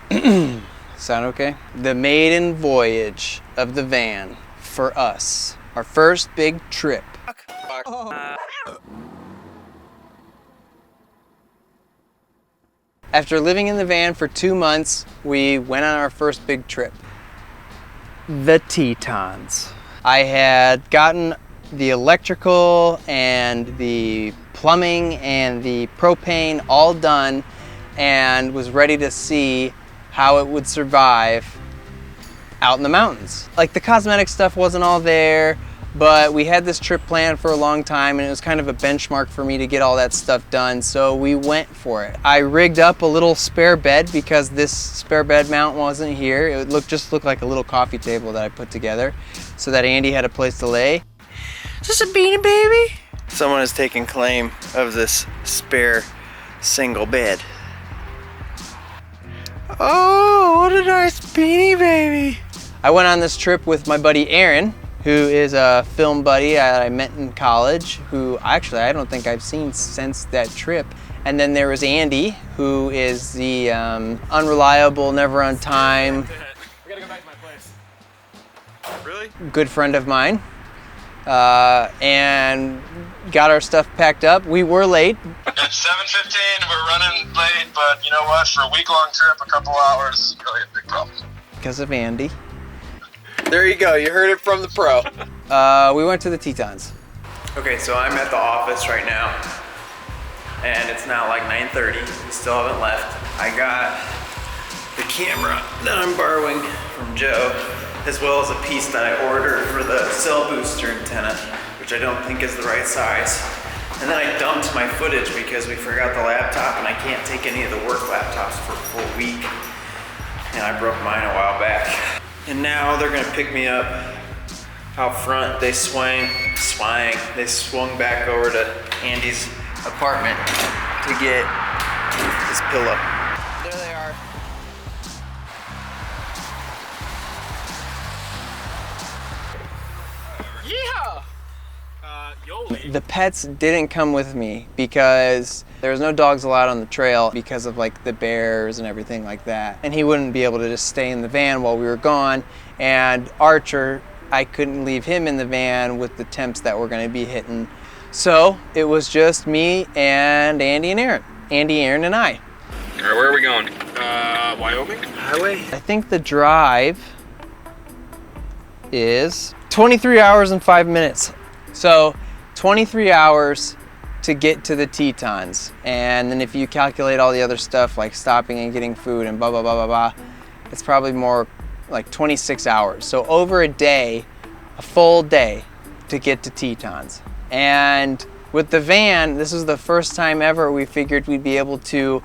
Sound okay? The maiden voyage of the van for us. Our first big trip. After living in the van for 2 months, we went on our first big trip. The Tetons. I had gotten the electrical and the plumbing and the propane all done and was ready to see how it would survive out in the mountains. Like, the cosmetic stuff wasn't all there, but we had this trip planned for a long time and it was kind of a benchmark for me to get all that stuff done, so we went for it. I rigged up a little spare bed because this spare bed mount wasn't here. It just looked like a little coffee table that I put together so that Andy had a place to lay. Is this a Beanie Baby? Someone is taking claim of this spare single bed. Oh, what a nice Beanie Baby. I went on this trip with my buddy Aaron, who is a film buddy that I met in college, who actually I don't think I've seen since that trip. And then there was Andy, who is the unreliable, never on time, We gotta go back to my place. Really? good friend of mine. And got our stuff packed up. We were late. It's 7:15, we're running late, but you know what? For a week-long trip, a couple hours is really a big problem. Because of Andy. There you go, you heard it from the pro. We went to the Tetons. Okay, so I'm at the office right now, and it's now like 9:30. We still haven't left. I got the camera that I'm borrowing from Joe, as well as a piece that I ordered for the cell booster antenna, which I don't think is the right size. And then I dumped my footage because we forgot the laptop, and I can't take any of the work laptops for a full week. And I broke mine a while back. And now they're gonna pick me up out front. They swung back over to Andy's apartment to get his pillow. There they are. Yeah! The pets didn't come with me because there was no dogs allowed on the trail because of like the bears and everything like that. And he wouldn't be able to just stay in the van while we were gone. And Archer, I couldn't leave him in the van with the temps that were gonna be hitting. So it was just me and Andy and Aaron. Andy, Aaron, and I. All right, where are we going? Wyoming? Highway? I think the drive is 23 hours and 5 minutes. So 23 hours to get to the Tetons. And then if you calculate all the other stuff like stopping and getting food and blah, blah, blah, blah, blah, it's probably more like 26 hours. So over a day, a full day to get to Tetons. And with the van, this was the first time ever we figured we'd be able to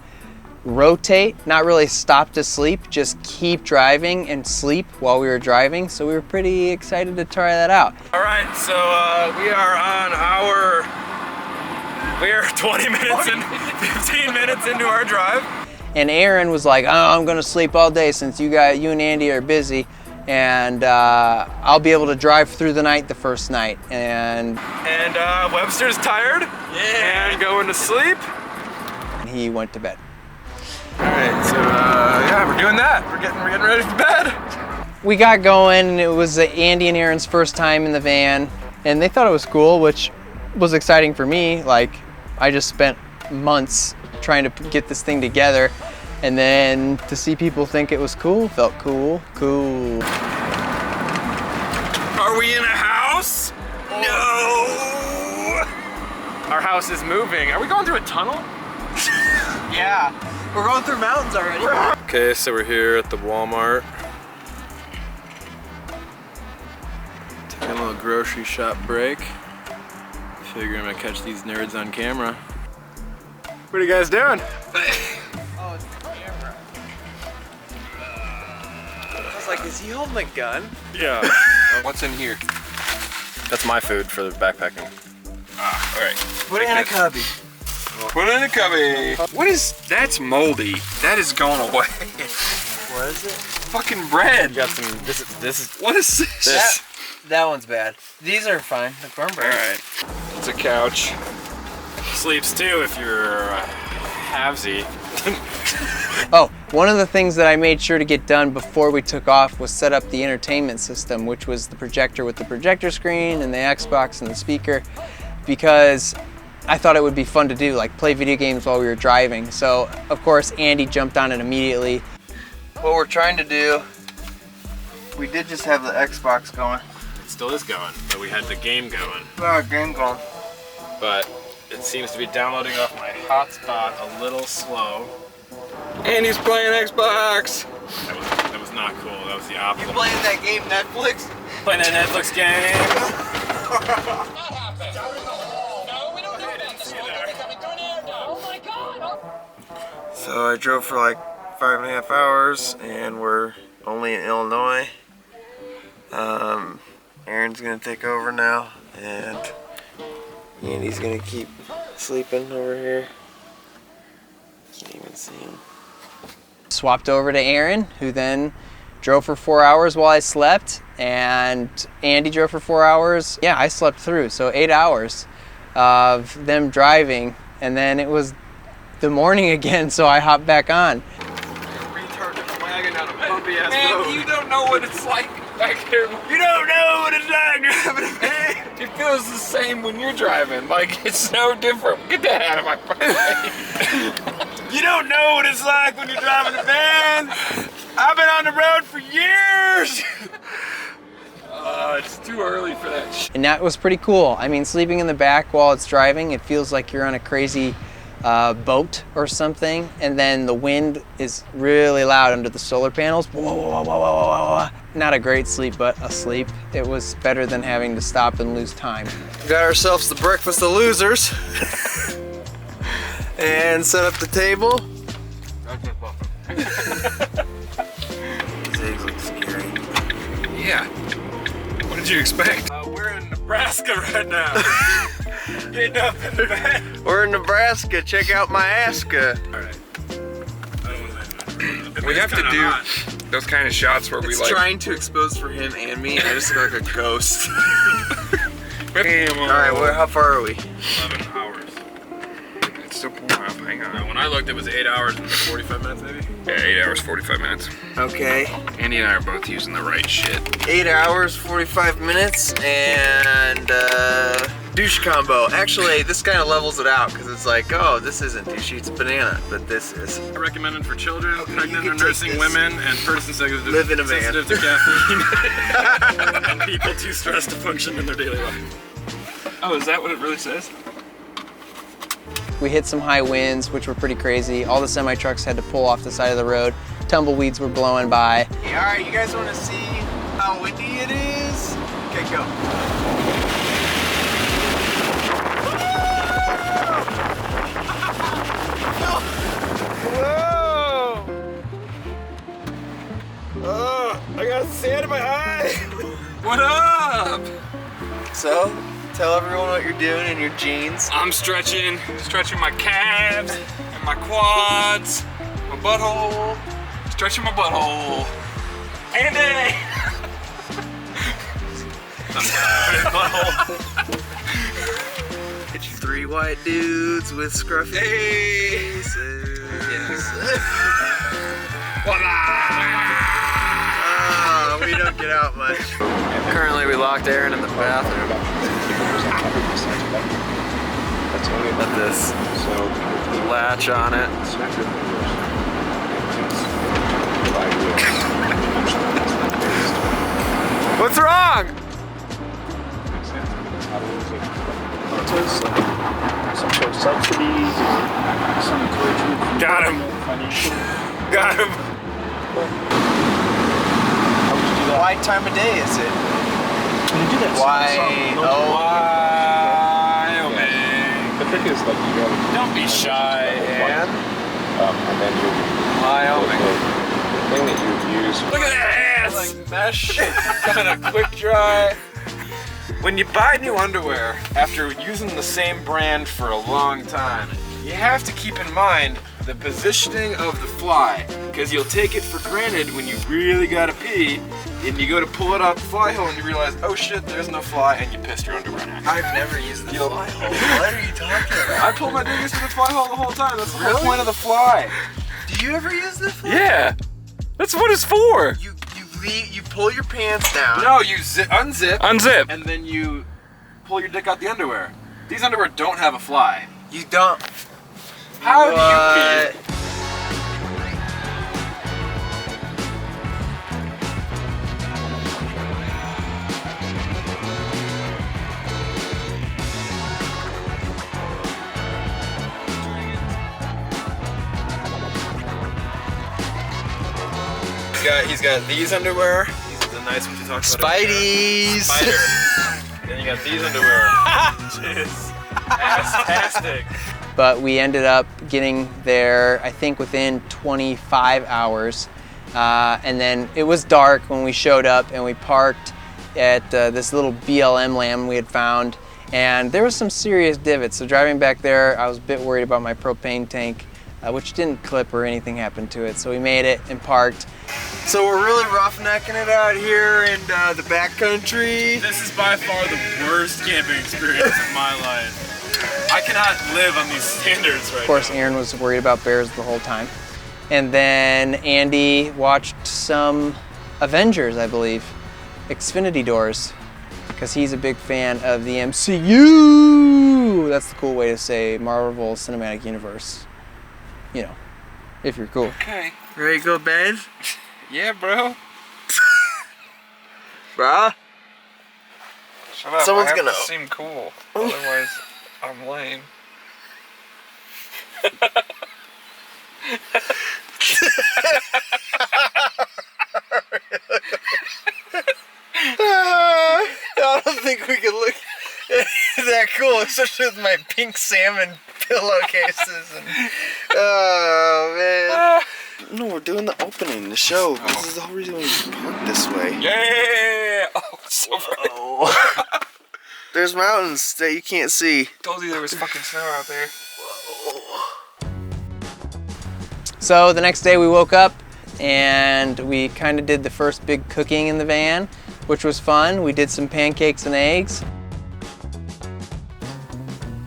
rotate, not really stop to sleep, just keep driving and sleep while we were driving. So we were pretty excited to try that out. All right, so we are 20 minutes and 15 minutes into our drive. And Aaron was like, oh, I'm gonna sleep all day since you and Andy are busy, and I'll be able to drive through the night the first night. And Webster's tired and going to sleep. he went to bed. All right, so yeah, we're doing that. We're getting ready for bed. We got going, and it was Andy and Aaron's first time in the van, and they thought it was cool, which was exciting for me. Like, I just spent months trying to get this thing together, and then to see people think it was cool felt cool. Are we in a house? No! Our house is moving. Are we going through a tunnel? Yeah, we're going through mountains already. Okay, so we're here at the Walmart. Taking a little grocery shop break. Figure I'm gonna catch these nerds on camera. What are you guys doing? Oh, it's the camera. I was like, is he holding a gun? Yeah. What's in here? That's my food for the backpacking. Ah, all right. Put it in a cubby. Put it in a cubby. What is, that's moldy. That is going away. What is it? Fucking bread. You got some, this is What is this? That one's bad. These are fine, the cornbread. All right. It's a couch. Sleeps too if you're halvesy. Oh, one of the things that I made sure to get done before we took off was set up the entertainment system, which was the projector with the projector screen and the Xbox and the speaker, because I thought it would be fun to do, like play video games while we were driving. So, of course, Andy jumped on it immediately. What we're trying to do, we did just have the Xbox going. It still is going, but we had the game going. Game going. But it seems to be downloading off my hotspot a little slow. And he's playing Xbox! That was not cool, that was the opposite. You playing that game Netflix? Playing that Netflix game! So I drove for like 5.5 hours and we're only in Illinois. Aaron's gonna take over now and Andy's gonna keep sleeping over here. Can't even see him. Swapped over to Aaron, who then drove for 4 hours while I slept, and Andy drove for 4 hours. Yeah, I slept through, so 8 hours of them driving, and then it was the morning again, so I hopped back on. Man, you don't know what it's like back here. You don't know what it's like driving a van. It feels the same when you're driving. Like, it's no different. Get that out of my face. You don't know what it's like when you're driving a van. I've been on the road for years. It's too early for that shit. And that was pretty cool. I mean, sleeping in the back while it's driving, it feels like you're on a crazy boat or something, and then the wind is really loud under the solar panels. Whoa, whoa, whoa, whoa, whoa, whoa. Not a great sleep, but a sleep. It was better than having to stop and lose time. We got ourselves the breakfast of losers and set up the table. These eggs look scary. Yeah. What did you expect? We're in Nebraska right now. Getting up in the van. We're in Nebraska. Check out my Aska. Alright. We have to do those kind of shots where we like trying to expose for him and me. I just look like a ghost. Damn, Alright, how far are we? 11 hours. It's still pulling up, hang on. When I looked, it was 8 hours and 45 minutes maybe? Yeah, 8 hours, 45 minutes. Okay. Andy and I are both using the right shit. 8 hours, 45 minutes, and douche combo. Actually, this kind of levels it out because it's like, oh, this isn't douche, it's banana, but this is. I recommend it for children, pregnant or nursing women, and persons Live in a van. sensitive to caffeine, and people too stressed to function in their daily life. Oh, is that what it really says? We hit some high winds, which were pretty crazy. All the semi-trucks had to pull off the side of the road. Tumbleweeds were blowing by. Yeah, all right, you guys want to see how windy it is? Okay, go. Whoa! Oh, I got sand in my eye! What up? So, tell everyone what you're doing in your jeans. I'm stretching my calves and my quads, my butthole, stretching my butthole. Andy! It's 3 white dudes with scruffy faces. We don't get out much. Currently, we locked Aaron in the bathroom. Let this latch on it. What's wrong? Some sort of subsidies, some encouragement. Got him. Got him. How would you do that? Why time of day is it? When you do that, Wyoming. the trick is like you gotta. Don't be shy, and then you. Wyoming. The thing that you use. Look at that ass! Like mesh, kind of quick dry. When you buy new underwear after using the same brand for a long time, you have to keep in mind the positioning of the fly, because you'll take it for granted when you really gotta pee, and you go to pull it out the fly hole and you realize, oh shit, there's no fly, and you pissed your underwear. I've never used the fly hole. What are you talking about? I pulled my dingus in the fly hole the whole time. That's the whole point of the fly. Do you ever use the fly? Yeah, that's what it's for. You pull your pants down. No, you unzip, and then you pull your dick out the underwear. These underwear don't have a fly. You don't. How do you pee? He's got these underwear. These are the nice ones you talked about. Spideys. Spider. Then you got these underwear. Jeez. Fantastic. But we ended up getting there, I think, within 25 hours. And then it was dark when we showed up, and we parked at this little BLM land we had found. And there was some serious divots. So driving back there, I was a bit worried about my propane tank, which didn't clip or anything happened to it. So we made it and parked. So we're really roughnecking it out here in the backcountry. This is by far the worst camping experience of my life. I cannot live on these standards right now. Of course, Aaron was worried about bears the whole time. And then Andy watched some Avengers, I believe, Xfinity Doors, because he's a big fan of the MCU. That's the cool way to say Marvel Cinematic Universe. You know, if you're cool. Okay. Ready to go to bed? Yeah, bro. Bruh? Shut up. Someone's I have gonna- to seem cool. Otherwise, I'm lame. I don't think we can look that cool, especially with my pink salmon pillowcases. And, oh, man. No, we're doing the opening, the show. This is the whole reason we parked this way. Yeah! Oh, so bright. Oh. There's mountains that you can't see. Told you there was fucking snow out there. So the next day we woke up and we kind of did the first big cooking in the van, which was fun. We did some pancakes and eggs.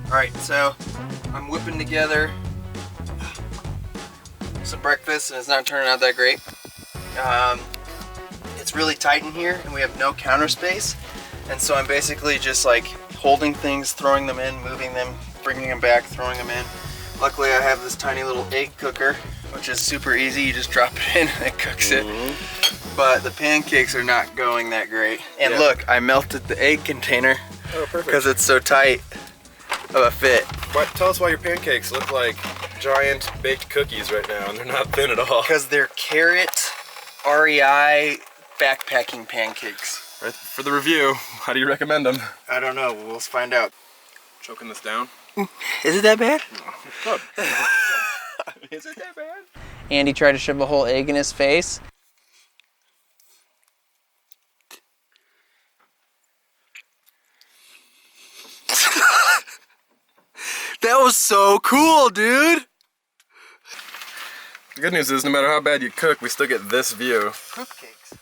All right, so I'm whipping together some breakfast, and it's not turning out that great. It's really tight in here, and we have no counter space, and so I'm basically just like holding things, throwing them in, moving them, bringing them back, throwing them in. Luckily, I have this tiny little egg cooker, which is super easy. You just drop it in and it cooks it. But the pancakes are not going that great. And Yeah. look, I melted the egg container Oh, perfect. because it's so tight of a fit. Tell us why your pancakes look like giant baked cookies right now, and they're not thin at all. Because they're carrot REI backpacking pancakes. Right, for the review, how do you recommend them? I don't know, we'll find out. Choking this down? Is it that bad? Good. Is it that bad? Andy tried to shove a whole egg in his face. That was so cool, dude! The good news is, no matter how bad you cook, we still get this view. Cupcakes.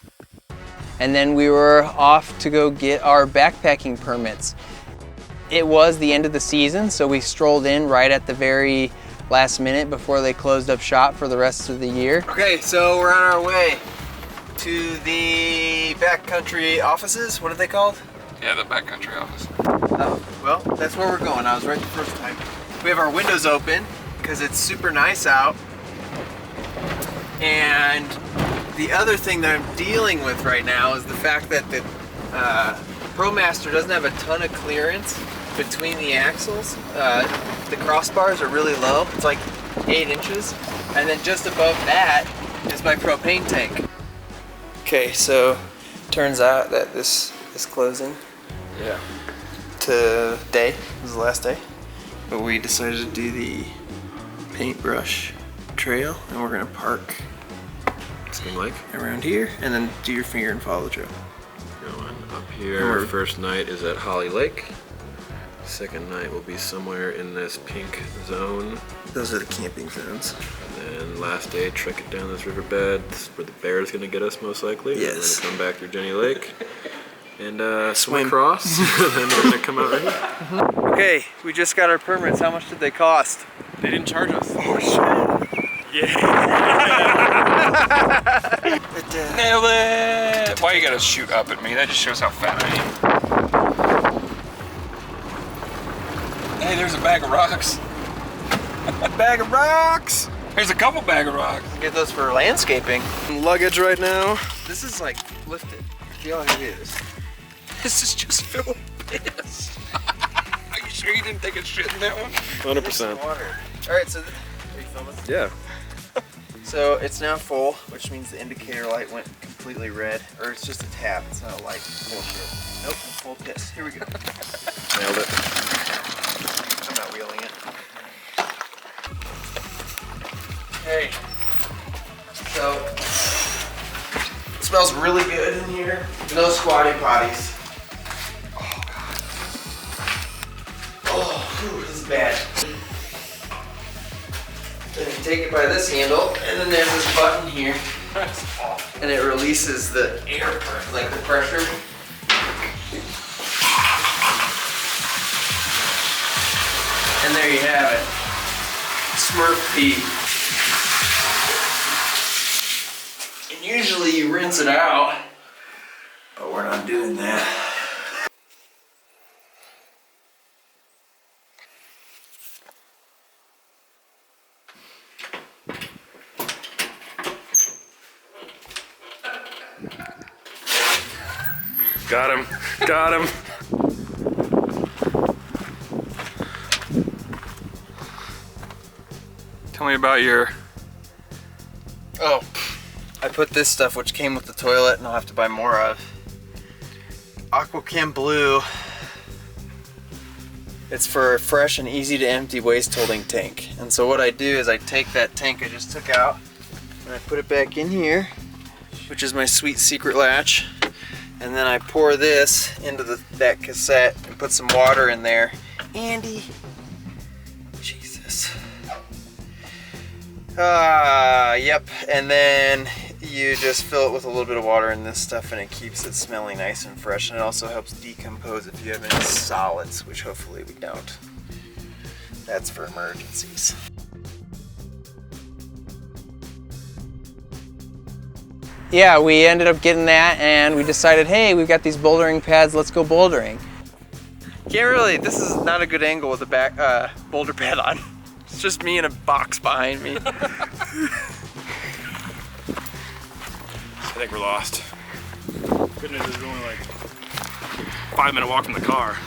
And then we were off to go get our backpacking permits. It was the end of the season, so we strolled in right at the very last minute before they closed up shop for the rest of the year. Okay, so we're on our way to the backcountry offices. What are they called? Yeah, the backcountry office. Oh, well, that's where we're going. I was right the first time. We have our windows open because it's super nice out. And the other thing that I'm dealing with right now is the fact that the ProMaster doesn't have a ton of clearance between the axles. The crossbars are really low. It's like 8 inches. And then just above that is my propane tank. Okay, so turns out that this is closing. Yeah. Today was the last day, but we decided to do the paintbrush trail, and we're gonna park Skin Lake. around here and then do your finger and follow the trail. Going up here. Our first night is at Holly Lake. Second night will be somewhere in this pink zone. Those are the camping zones. And then last day, trek it down this riverbed. This is where the bear is gonna get us most likely. Yes. And then come back through Jenny Lake and swim across. And then we're gonna come out right here. Okay, we just got our permits. How much did they cost? They didn't charge us. Oh shit. Nailed it! Why you gotta shoot up at me? That just shows how fat I am. Hey, there's a bag of rocks. A bag of rocks. There's a couple bag of rocks. Get those for landscaping. Luggage right now. This is like lifted. Feel like it is. This is just filled with piss. Are you sure you didn't take a shit in that one? 100%. Water. All right, so are you filming? Yeah. So it's now full, which means the indicator light went completely red, or it's just a tap. It's not a light. Bullshit. Nope, full piss. Here we go. Nailed it. I'm not wheeling it. Hey. So it smells really good in here. No squatty potties. Oh god. Oh, whew, this is bad. Then you take it by this handle, and then there's this button here. That's awful. And it releases the air, like the pressure. And there you have it. Smurf pee. And usually you rinse it out, but we're not doing that. Got him. Got him. Tell me about your... Oh, I put this stuff, which came with the toilet, and I'll have to buy more of. AquaChem Blue. It's for a fresh and easy to empty waste holding tank. And so what I do is I take that tank I just took out, and I put it back in here, which is my sweet secret latch. And then I pour this into that cassette and put some water in there. Andy, Jesus. Yep. And then you just fill it with a little bit of water in this stuff, and it keeps it smelling nice and fresh. And it also helps decompose if you have any solids, which hopefully we don't. That's for emergencies. Yeah, we ended up getting that, and we decided, hey, we've got these bouldering pads, let's go bouldering. Can't really, this is not a good angle with the back boulder pad on. It's just me in a box behind me. I think we're lost. Good news is only like 5-minute walk from the car.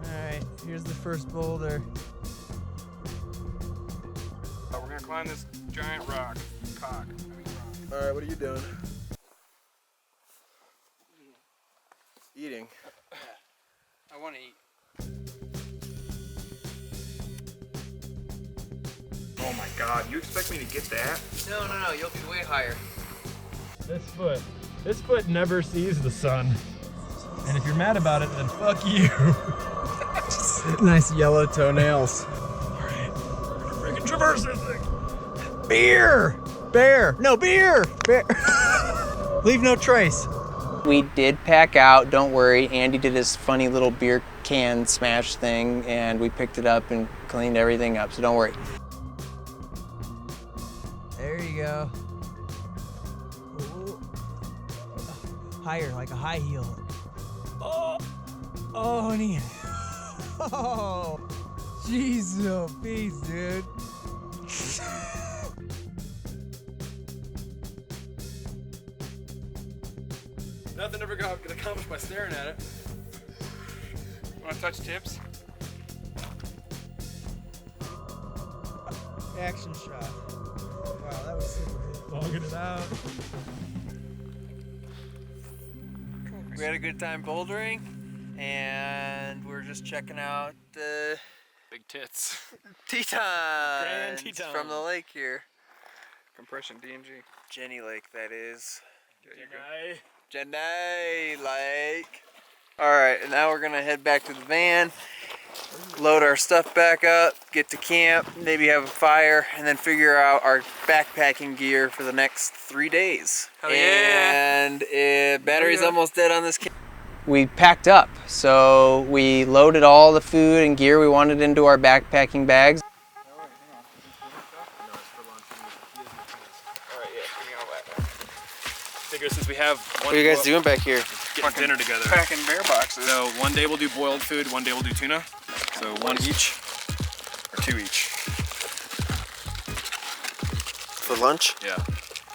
Alright, here's the first boulder. We're gonna climb this giant rock. Cock. Alright, what are you doing? Eating. I want to eat. Oh my god, you expect me to get that? No, you'll be way higher. This foot never sees the sun. And if you're mad about it, then fuck you. Nice yellow toenails. Alright, we're gonna freaking traverse this thing. Beer! Bear! No, beer! Bear! Leave no trace. We did pack out, don't worry. Andy did his funny little beer can smash thing, and we picked it up and cleaned everything up, so don't worry. There you go. Ooh. Higher, like a high heel. Oh, honey. Oh, jeez, oh, peace, dude. Nothing ever got accomplished by staring at it. Wanna touch tips? Action shot. Wow, that was super good. Logging it out. We had a good time bouldering, and we're just checking out the Big tits. Tetons Grand Teton. from the lake here. Compression DNG. Jenny Lake, that is. Jenny. Jenny Lake. All right, and now we're gonna head back to the van, load our stuff back up, get to camp, maybe have a fire, and then figure out our backpacking gear for the next 3 days. Hell yeah. And battery's almost dead on this camp. We packed up, so we loaded all the food and gear we wanted into our backpacking bags. Figure since we have one. What are you guys doing back here? Getting dinner together. Packing bear boxes. So one day we'll do boiled food, one day we'll do tuna. So one each, or two each. For lunch? Yeah.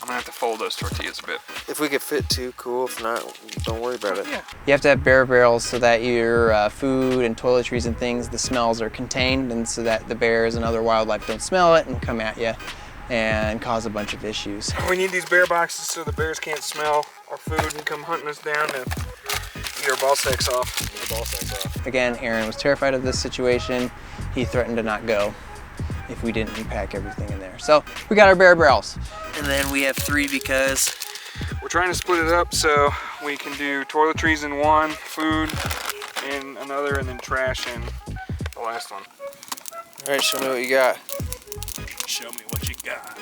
I'm gonna have to fold those tortillas a bit. If we could fit two, cool. If not, don't worry about it. Yeah. You have to have bear barrels so that your food and toiletries and things, the smells are contained, and so that the bears and other wildlife don't smell it and come at you and cause a bunch of issues. We need these bear boxes so the bears can't smell our food and come hunting us down to eat our ball sacks off. Again, Aaron was terrified of this situation. He threatened to not go if we didn't pack everything in there. So we got our bear barrels. And then we have 3 because We're trying to split it up so we can do toiletries in one, food in another, and then trash in the last one. All right, show me what you got. Show me what you got.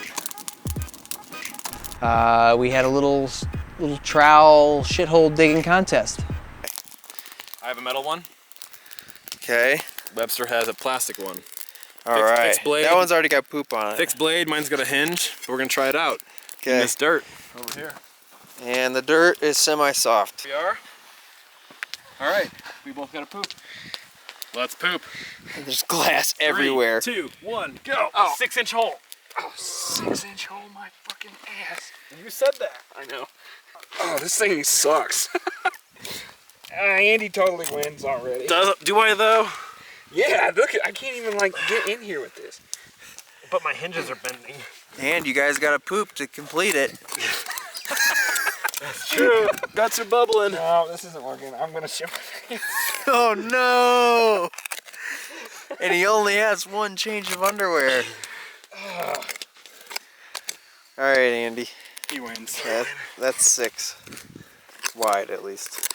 We had a little trowel shithole digging contest. I have a metal one. Okay. Webster has a plastic one. All right. fixed blade. That one's already got poop on it. Fixed blade, mine's got a hinge, but we're gonna try it out. Okay. In this dirt over here. And the dirt is semi-soft. We are. All right, we both gotta poop. Let's poop. There's glass everywhere. 3, 2, 1, go. Oh. 6-inch hole. Oh, 6-inch hole my fucking ass. You said that. I know. Oh, this thing sucks. Andy totally wins already. Do I though? Yeah, look, I can't even like get in here with this. But my hinges are bending. And you guys got to poop to complete it. True. Guts are bubbling. No, this isn't working. I'm gonna ship it. Oh no! And he only has one change of underwear. All right, Andy. He wins. That's 6 wide at least.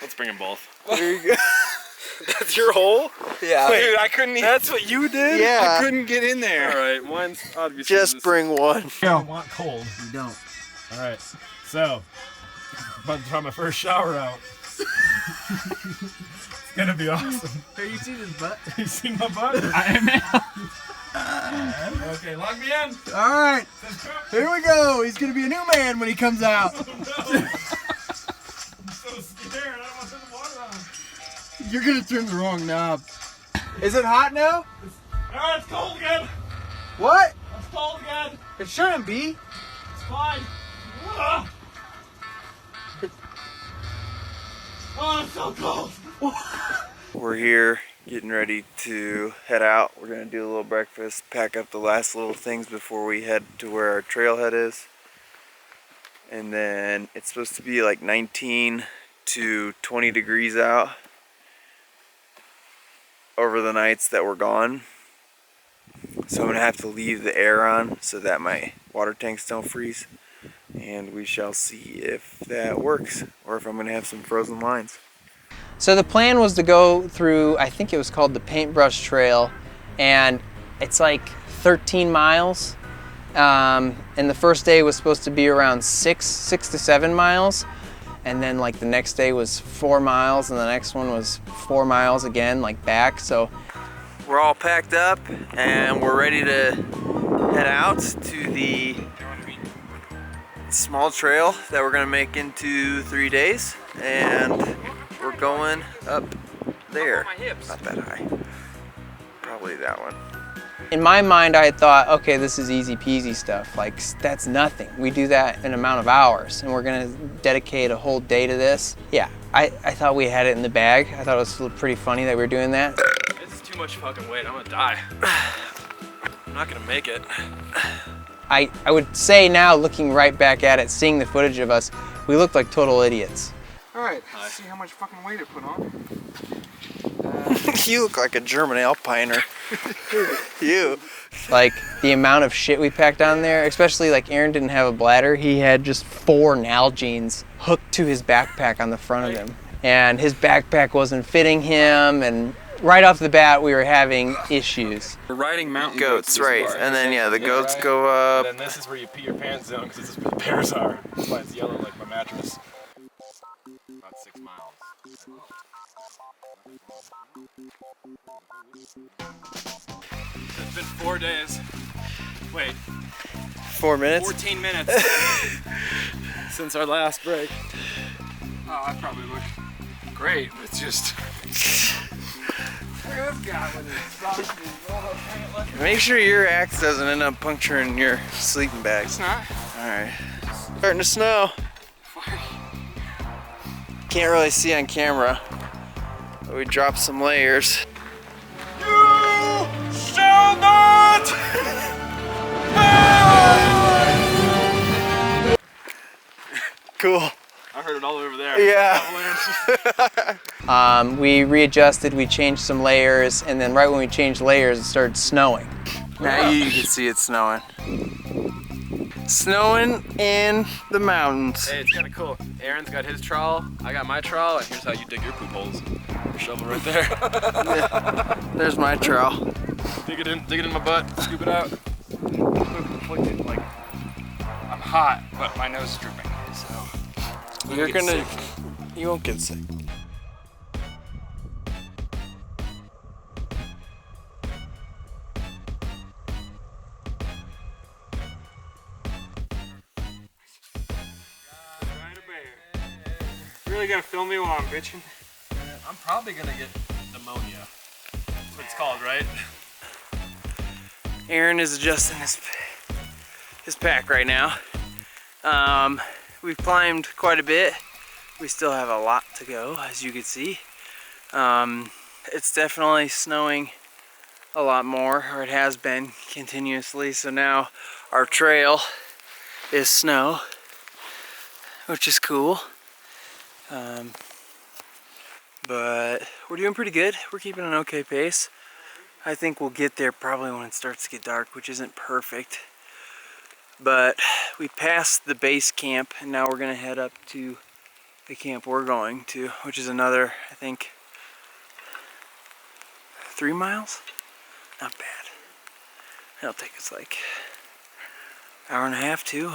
Let's bring them both. There you go. That's your hole? Yeah. Dude, I couldn't even. That's what you did? Yeah. I couldn't get in there. All right, mine's obviously Just bring one. You don't want cold. You don't. All right, so about to try my first shower out. It's gonna be awesome. Hey, you see this butt? You see my butt? I am. Okay, lock me in. All right, here we go. He's gonna be a new man when he comes out. I'm so scared. I don't want to turn the water on. You're gonna turn the wrong knob. Is it hot now? All right, it's cold again. What? It's cold again. It shouldn't be. It's fine. Ah. Oh, it's so cold. We're here getting ready to head out. We're gonna do a little breakfast, pack up the last little things before we head to where our trailhead is. And then it's supposed to be like 19 to 20 degrees out over the nights that we're gone. So I'm gonna have to leave the air on so that my water tanks don't freeze. And we shall see if that works or if I'm gonna have some frozen lines. So the plan was to go through, I think it was called the Paintbrush Trail, and it's like 13 miles. And the first day was supposed to be around 6 to 7 miles. And then like the next day was 4 miles, and the next one was 4 miles again, like back. So We're all packed up and we're ready to head out to the small trail that we're gonna make into 3 days. And we're going up there. Not that high. Probably that one. in my mind, I had thought, okay, this is easy peasy stuff. Like, that's nothing. We do that in an amount of hours, and we're gonna dedicate a whole day to this. Yeah, I thought we had it in the bag. I thought it was pretty funny that we were doing that. This is too much fucking weight. I'm gonna die. I'm not gonna make it. I would say now, looking right back at it, seeing the footage of us, we looked like total idiots. All right, let's see how much fucking weight it put on. You look like a German Alpiner. You. Like the amount of shit we packed on there, especially like Aaron didn't have a bladder. He had just 4 Nalgene's hooked to his backpack on the front of him. And his backpack wasn't fitting him, and right off the bat we were having issues. We're riding mountain Goats, this right. far. And then, yeah, the goats right? go up. And then this is where you pee your pants zone, because this is where the bears are. That's why it's yellow like my mattress. About 6 miles. It's been 4 days. Wait, 4 minutes? 14 minutes since our last break. Oh, I probably look great. It's just. Look at this guy with his socks. Make sure your axe doesn't end up puncturing your sleeping bag. It's not. Alright. Starting to snow. Can't really see on camera, but we dropped some layers. You shall not! Cool. I heard it all over there. Yeah. We readjusted, we changed some layers, and then right when we changed layers, it started snowing. Now you can see it snowing. Snowing in the mountains. Hey, it's kind of cool. Aaron's got his trowel, I got my trowel, and here's how you dig your poop holes. Shovel right there. There's my trowel. Dig it in my butt, scoop it out. Like, I'm hot, but my nose is drooping, so. You're get gonna, sick. you won't get sick. You really gonna film me while I'm bitching? I'm probably gonna get pneumonia. That's what it's called, right? Aaron is adjusting his pack right now. We've climbed quite a bit. We still have a lot to go, as you can see. It's definitely snowing a lot more, or it has been continuously. So now our trail is snow, which is cool. But we're doing pretty good. We're keeping an okay pace. I think we'll get there probably when it starts to get dark, which isn't perfect. But we passed the base camp, and now we're gonna head up to the camp we're going to, which is another, I think, 3 miles? Not bad. It'll take us like an hour and a half, 2,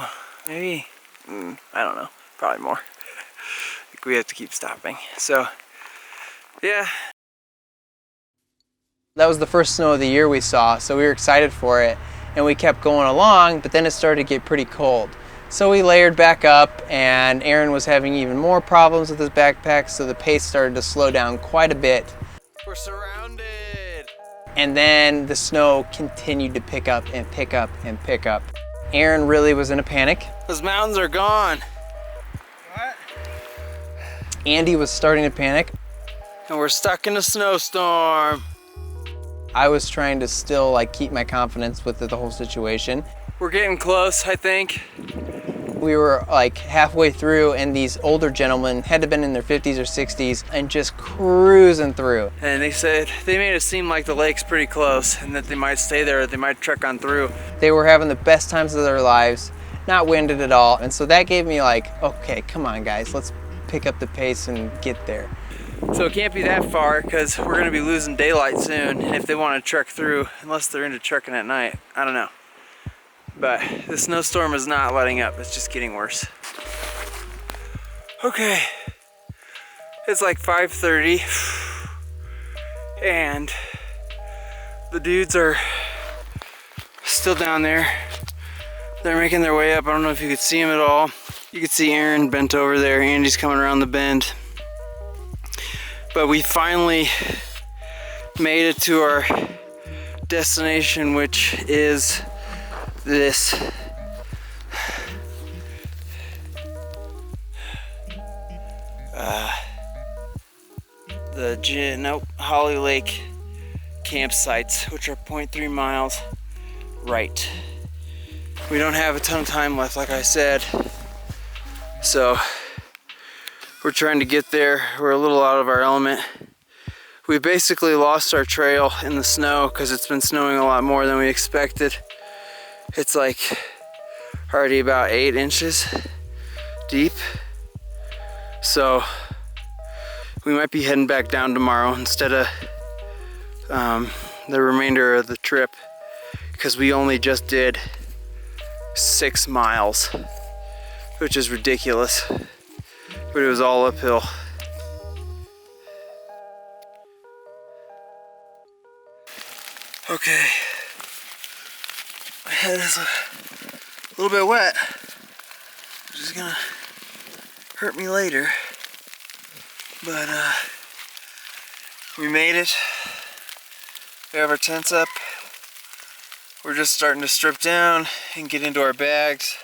maybe. I don't know, probably more. I think we have to keep stopping. So, yeah. That was the first snow of the year we saw, so we were excited for it, and we kept going along, but then it started to get pretty cold. So we layered back up, and Aaron was having even more problems with his backpack, so the pace started to slow down quite a bit. We're surrounded. And then the snow continued to pick up and pick up and pick up. Aaron really was in a panic. Those mountains are gone. What? Andy was starting to panic. And we're stuck in a snowstorm. I was trying to still like keep my confidence with the whole situation. We're getting close, I think. We were like halfway through, and these older gentlemen had to have been in their 50s or 60s and just cruising through. And they said, they made it seem like the lake's pretty close and that they might stay there, they might trek on through. They were having the best times of their lives, not winded at all. And so that gave me like, okay, come on guys, let's pick up the pace and get there. So it can't be that far because we're gonna be losing daylight soon. And if they want to trek through, unless they're into trekking at night, I don't know. But the snowstorm is not letting up, it's just getting worse. Okay, it's like 5:30 and the dudes are still down there. They're making their way up. I don't know if you could see them at all. You could see Aaron bent over there. Andy's coming around the bend. But we finally made it to our destination, which is this Holly Lake campsites, which are 0.3 miles right. We don't have a ton of time left, like I said, so we're trying to get there. We're a little out of our element. We basically lost our trail in the snow because it's been snowing a lot more than we expected. It's like already about 8 inches deep. So we might be heading back down tomorrow instead of the remainder of the trip, because we only just did 6 miles, which is ridiculous, but it was all uphill. Okay, my head is a little bit wet, which is gonna hurt me later, but we made it. We have our tents up. We're just starting to strip down and get into our bags.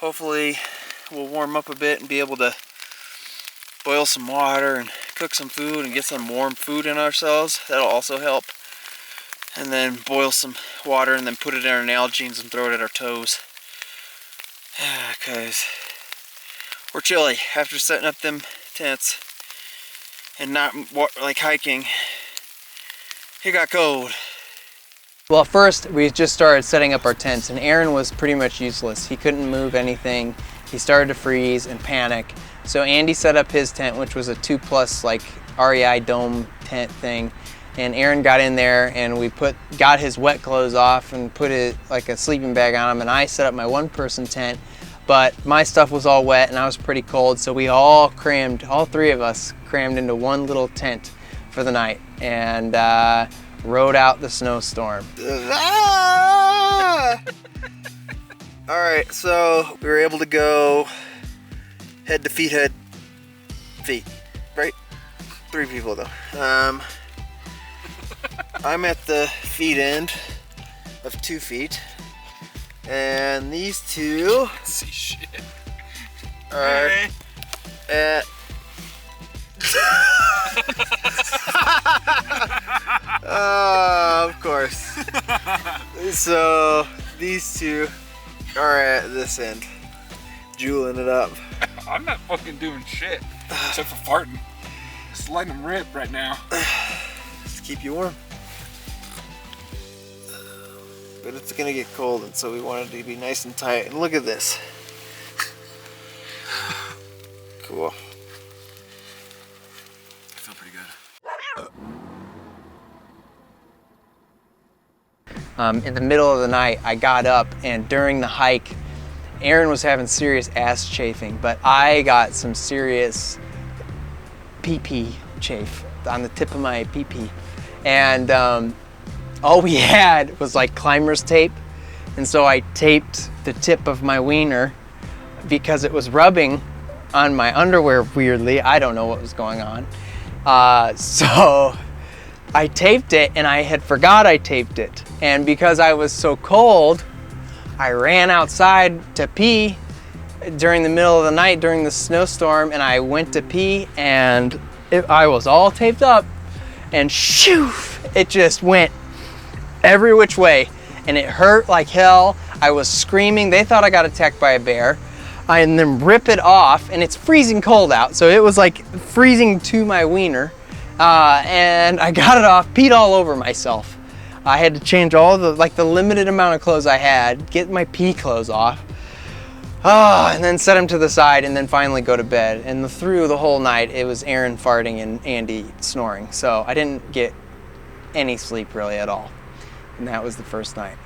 Hopefully we'll warm up a bit and be able to boil some water and cook some food and get some warm food in ourselves. That'll also help. And then boil some water and then put it in our Nalgene's and throw it at our toes. Because we're chilly after setting up them tents and not like hiking. It got cold. Well, first we just started setting up our tents, and Aaron was pretty much useless. He couldn't move anything. He started to freeze and panic. So Andy set up his tent, which was a 2+ like REI dome tent thing. And Aaron got in there, and we got his wet clothes off and put it like a sleeping bag on him. And I set up my 1-person tent, but my stuff was all wet and I was pretty cold. So we all 3 of us crammed into one little tent for the night and rode out the snowstorm. All right, so we were able to go head to feet, right? 3 people though. I'm at the feet end of 2 feet, and these 2 See shit. are at oh, of course. So these 2 are at this end, juuling it up. I'm not fucking doing shit except for farting. Just letting them rip right now. Just keep you warm. But it's gonna get cold, and so we wanted to be nice and tight. And look at this. Cool. I feel pretty good. In the middle of the night, I got up, and during the hike, Aaron was having serious ass chafing, but I got some serious pee-pee chafe on the tip of my pee-pee. And all we had was like climber's tape, and so I taped the tip of my wiener because it was rubbing on my underwear weirdly. I don't know what was going on. So I taped it, and I had forgot I taped it. And because I was so cold, I ran outside to pee during the middle of the night during the snowstorm, and I went to pee, and I was all taped up, and shoo, it just went every which way, and it hurt like hell. I was screaming. They thought I got attacked by a bear. And then rip it off, and it's freezing cold out, so it was like freezing to my wiener. And I got it off, peed all over myself. I had to change all the limited amount of clothes I had, get my pee clothes off, and then set them to the side, and then finally go to bed. And through the whole night, it was Aaron farting and Andy snoring. So I didn't get any sleep really at all. And that was the first night.